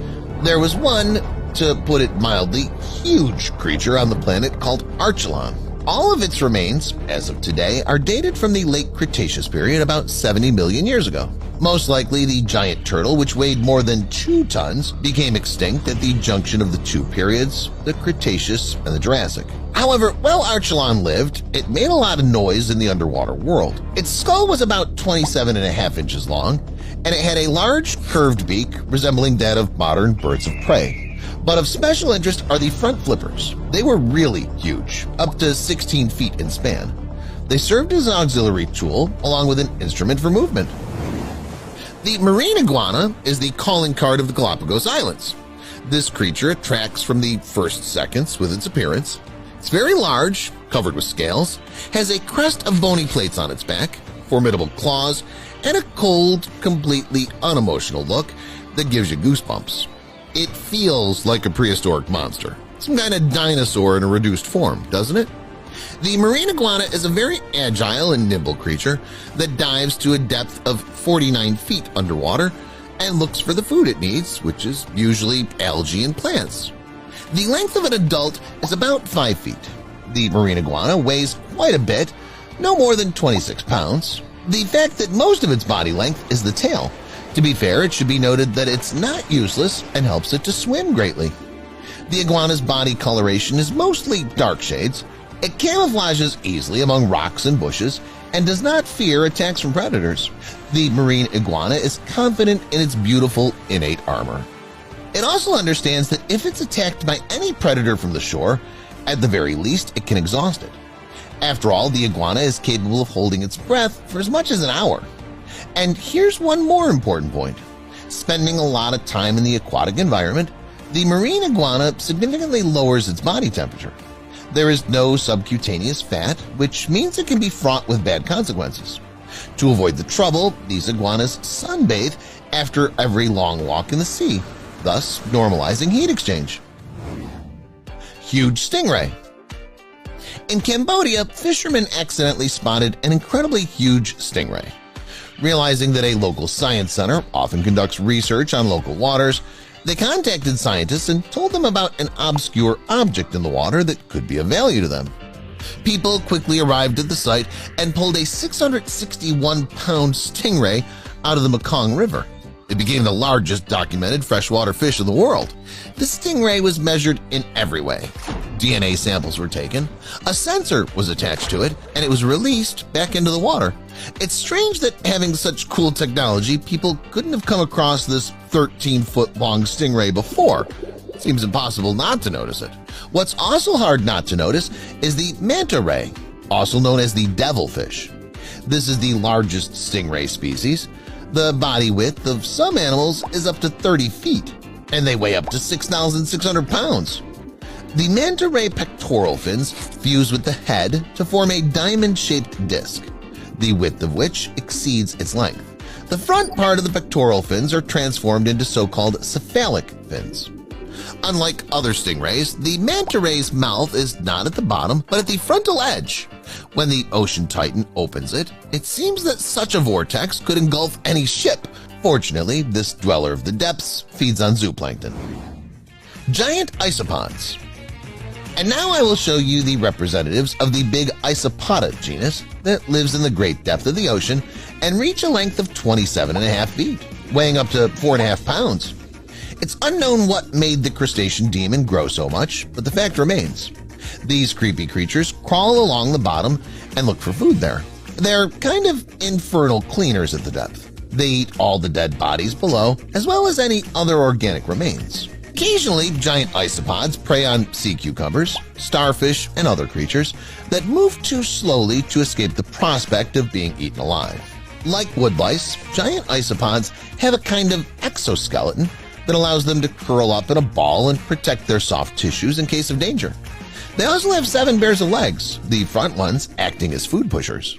There was one, to put it mildly, huge creature on the planet called Archelon. All of its remains, as of today, are dated from the late Cretaceous period about 70 million years ago. Most likely, the giant turtle, which weighed more than 2 tons, became extinct at the junction of the two periods, the Cretaceous and the Jurassic. However, while Archelon lived, it made a lot of noise in the underwater world. Its skull was about 27.5 inches long, and it had a large, curved beak resembling that of modern birds of prey. But of special interest are the front flippers. They were really huge, up to 16 feet in span. They served as an auxiliary tool along with an instrument for movement. The marine iguana is the calling card of the Galapagos Islands. This creature attracts from the first seconds with its appearance. It's very large, covered with scales, has a crest of bony plates on its back, formidable claws, and a cold, completely unemotional look that gives you goosebumps. It feels like a prehistoric monster, some kind of dinosaur in a reduced form, doesn't it? The marine iguana is a very agile and nimble creature that dives to a depth of 49 feet underwater and looks for the food it needs, which is usually algae and plants. The length of an adult is about 5 feet. The marine iguana weighs quite a bit, no more than 26 pounds. The fact that most of its body length is the tail. To be fair, it should be noted that it's not useless and helps it to swim greatly. The iguana's body coloration is mostly dark shades. It camouflages easily among rocks and bushes and does not fear attacks from predators. The marine iguana is confident in its beautiful innate armor. It also understands that if it's attacked by any predator from the shore, at the very least it can exhaust it. After all, the iguana is capable of holding its breath for as much as an hour. And here's one more important point. Spending a lot of time in the aquatic environment, the marine iguana significantly lowers its body temperature. There is no subcutaneous fat, which means it can be fraught with bad consequences. To avoid the trouble, these iguanas sunbathe after every long walk in the sea, thus normalizing heat exchange. Huge stingray. In Cambodia, fishermen accidentally spotted an incredibly huge stingray. Realizing that a local science center often conducts research on local waters, they contacted scientists and told them about an obscure object in the water that could be of value to them. People quickly arrived at the site and pulled a 661-pound stingray out of the Mekong River. It became the largest documented freshwater fish in the world. The stingray was measured in every way. DNA samples were taken, a sensor was attached to it, and it was released back into the water. It's strange that having such cool technology, people couldn't have come across this 13-foot-long stingray before. It seems impossible not to notice it. What's also hard not to notice is the manta ray, also known as the devilfish. This is the largest stingray species. The body width of some animals is up to 30 feet, and they weigh up to 6,600 pounds. The manta ray pectoral fins fuse with the head to form a diamond-shaped disc, the width of which exceeds its length. The front part of the pectoral fins are transformed into so-called cephalic fins. Unlike other stingrays, the manta ray's mouth is not at the bottom but at the frontal edge. When the ocean titan opens it, it seems that such a vortex could engulf any ship. Fortunately, this dweller of the depths feeds on zooplankton. Giant isopods. And now I will show you the representatives of the big Isopoda genus that lives in the great depth of the ocean and reach a length of 27.5 feet, weighing up to 4.5 pounds. It's unknown what made the crustacean demon grow so much, but the fact remains. These creepy creatures crawl along the bottom and look for food there. They're kind of infernal cleaners at the depth. They eat all the dead bodies below, as well as any other organic remains. Occasionally, giant isopods prey on sea cucumbers, starfish, and other creatures that move too slowly to escape the prospect of being eaten alive. Like woodlice, giant isopods have a kind of exoskeleton that allows them to curl up in a ball and protect their soft tissues in case of danger. They also have 7 pairs of legs, the front ones acting as food pushers.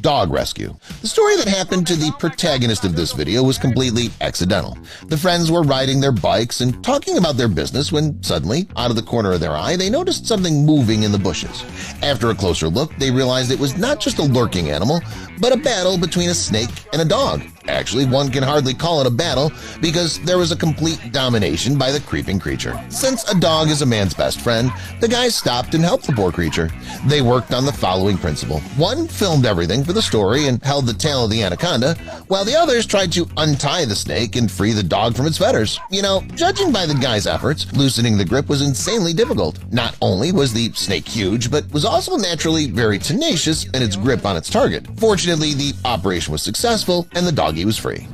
Dog rescue. The story that happened to the protagonist of this video was completely accidental. The friends were riding their bikes and talking about their business when suddenly, out of the corner of their eye, they noticed something moving in the bushes. After a closer look, they realized it was not just a lurking animal, but a battle between a snake and a dog. Actually, one can hardly call it a battle because there was a complete domination by the creeping creature. Since a dog is a man's best friend, the guys stopped and helped the poor creature. They worked on the following principle. One filmed everything for the story and held the tail of the anaconda, while the others tried to untie the snake and free the dog from its fetters. You know, judging by the guys' efforts, loosening the grip was insanely difficult. Not only was the snake huge, but was also naturally very tenacious in its grip on its target. Fortunately, the operation was successful and the doggy was free.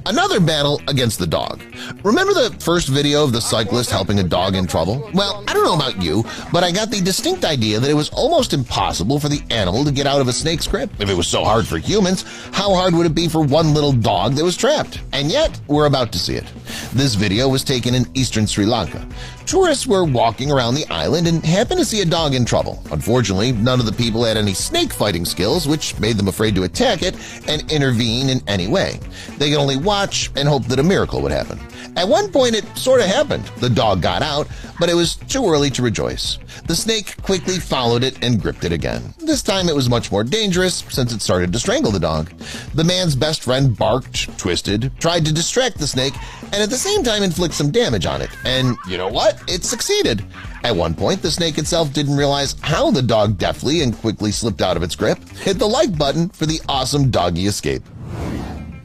Another battle against the dog. Remember the first video of the cyclist helping a dog in trouble? Well, I don't know about you, but I got the distinct idea that it was almost impossible for the animal to get out of a snake's grip. If it was so hard for humans, how hard would it be for one little dog that was trapped? And yet, we're about to see it. This video was taken in eastern Sri Lanka. Tourists were walking around the island and happened to see a dog in trouble. Unfortunately, none of the people had any snake fighting skills, which made them afraid to attack it and intervene in any way. They could only watch and hope that a miracle would happen. At one point, it sort of happened. The dog got out, but it was too early to rejoice. The snake quickly followed it and gripped it again. This time it was much more dangerous since it started to strangle the dog. The man's best friend barked, twisted, tried to distract the snake, and at the same time inflict some damage on it. And you know what? It succeeded. At one point, the snake itself didn't realize how the dog deftly and quickly slipped out of its grip, hit the like button for the awesome doggy escape.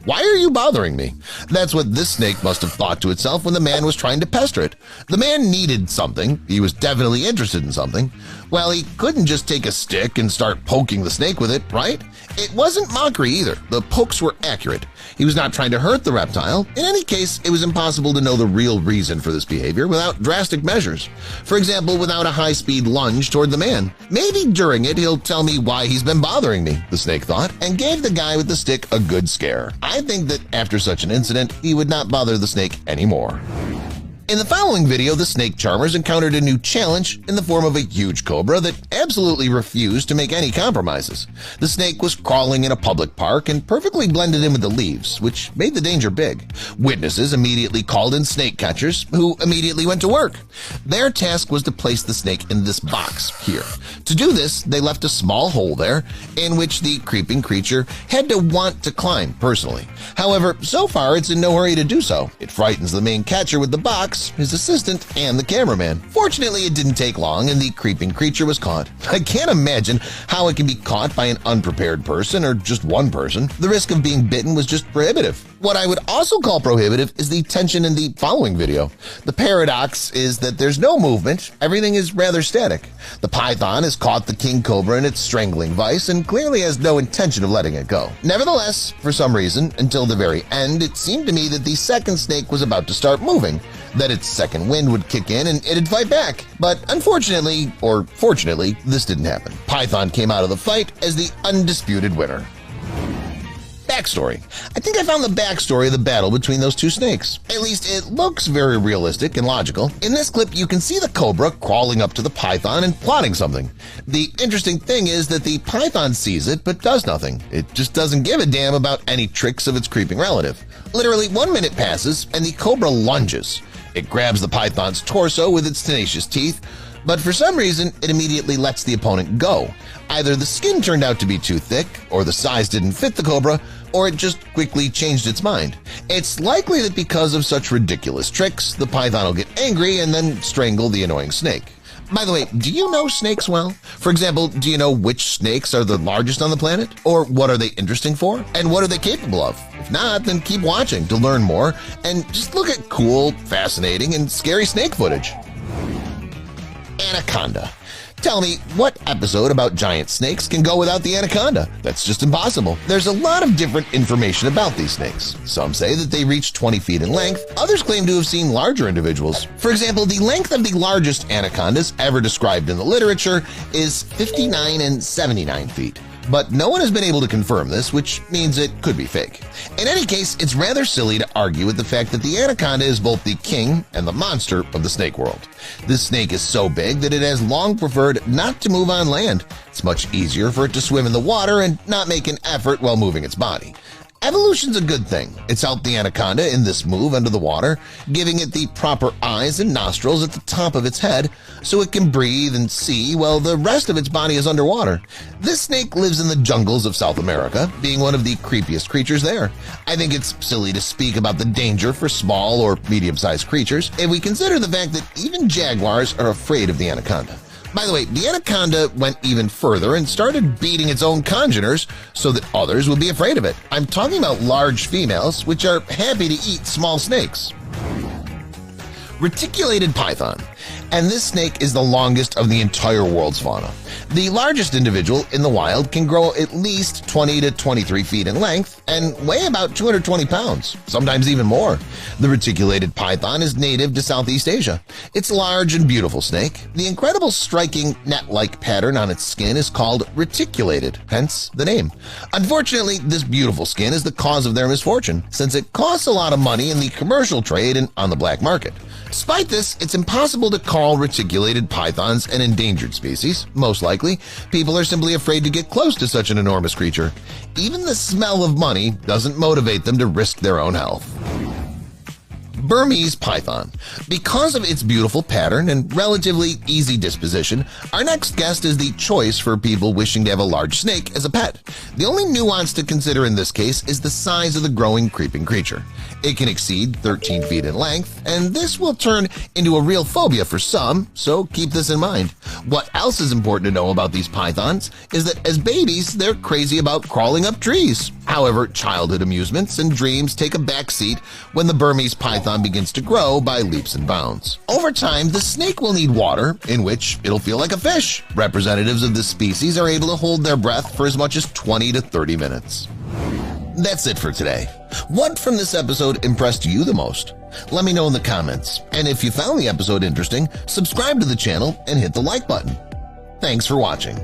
Why are you bothering me? That's what this snake must have thought to itself when the man was trying to pester it. The man needed something. He was definitely interested in something. Well, he couldn't just take a stick and start poking the snake with it, right? It wasn't mockery either. The pokes were accurate. He was not trying to hurt the reptile. In any case, it was impossible to know the real reason for this behavior without drastic measures. For example, without a high-speed lunge toward the man. Maybe during it he'll tell me why he's been bothering me, the snake thought, and gave the guy with the stick a good scare. I think that after such an incident, he would not bother the snake anymore. In the following video, the snake charmers encountered a new challenge in the form of a huge cobra that absolutely refused to make any compromises. The snake was crawling in a public park and perfectly blended in with the leaves, which made the danger big. Witnesses immediately called in snake catchers, who immediately went to work. Their task was to place the snake in this box here. To do this, they left a small hole there in which the creeping creature had to want to climb personally. However, so far it's in no hurry to do so. It frightens the main catcher with the box, his assistant, and the cameraman. Fortunately, it didn't take long and the creeping creature was caught. I can't imagine how it can be caught by an unprepared person or just one person. The risk of being bitten was just prohibitive. What I would also call prohibitive is the tension in the following video. The paradox is that there's no movement, everything is rather static. The python has caught the king cobra in its strangling vice and clearly has no intention of letting it go. Nevertheless, for some reason, until the very end, it seemed to me that the second snake was about to start moving, that its second wind would kick in and it'd fight back. But unfortunately, or fortunately, this didn't happen. Python came out of the fight as the undisputed winner. Backstory. I think I found the backstory of the battle between those two snakes. At least it looks very realistic and logical. In this clip, you can see the cobra crawling up to the python and plotting something. The interesting thing is that the python sees it but does nothing. It just doesn't give a damn about any tricks of its creeping relative. Literally 1 minute passes and the cobra lunges. It grabs the python's torso with its tenacious teeth, but for some reason it immediately lets the opponent go. Either the skin turned out to be too thick, or the size didn't fit the cobra, or it just quickly changed its mind. It's likely that because of such ridiculous tricks, the python will get angry and then strangle the annoying snake. By the way, do you know snakes well? For example, do you know which snakes are the largest on the planet? Or what are they interesting for? And what are they capable of? If not, then keep watching to learn more and just look at cool, fascinating, and scary snake footage. Anaconda. Tell me, what episode about giant snakes can go without the anaconda? That's just impossible. There's a lot of different information about these snakes. Some say that they reach 20 feet in length. Others claim to have seen larger individuals. For example, the length of the largest anacondas ever described in the literature is 59 and 79 feet. But no one has been able to confirm this, which means it could be fake. In any case, it's rather silly to argue with the fact that the anaconda is both the king and the monster of the snake world. This snake is so big that it has long preferred not to move on land. It's much easier for it to swim in the water and not make an effort while moving its body. Evolution's a good thing. It's helped the anaconda in this move under the water, giving it the proper eyes and nostrils at the top of its head so it can breathe and see while the rest of its body is underwater. This snake lives in the jungles of South America, being one of the creepiest creatures there. I think it's silly to speak about the danger for small or medium-sized creatures if we consider the fact that even jaguars are afraid of the anaconda. By the way, the anaconda went even further and started beating its own congeners so that others would be afraid of it. I'm talking about large females, which are happy to eat small snakes. Reticulated python. And this snake is the longest of the entire world's fauna. The largest individual in the wild can grow at least 20 to 23 feet in length and weigh about 220 pounds, sometimes even more. The reticulated python is native to Southeast Asia. It's a large and beautiful snake. The incredible striking net-like pattern on its skin is called reticulated, hence the name. Unfortunately, this beautiful skin is the cause of their misfortune, since it costs a lot of money in the commercial trade and on the black market. Despite this, it's impossible to call reticulated pythons an endangered species. Most likely, people are simply afraid to get close to such an enormous creature. Even the smell of money doesn't motivate them to risk their own health. Burmese python. Because of its beautiful pattern and relatively easy disposition, our next guest is the choice for people wishing to have a large snake as a pet. The only nuance to consider in this case is the size of the growing, creeping creature. It can exceed 13 feet in length, and this will turn into a real phobia for some, so keep this in mind. What else is important to know about these pythons is that as babies, they're crazy about crawling up trees. However, childhood amusements and dreams take a back seat when the Burmese python begins to grow by leaps and bounds. Over time, the snake will need water, in which it'll feel like a fish. Representatives of this species are able to hold their breath for as much as 20 to 30 minutes. That's it for today. What from this episode impressed you the most? Let me know in the comments. And if you found the episode interesting, subscribe to the channel and hit the like button. Thanks for watching.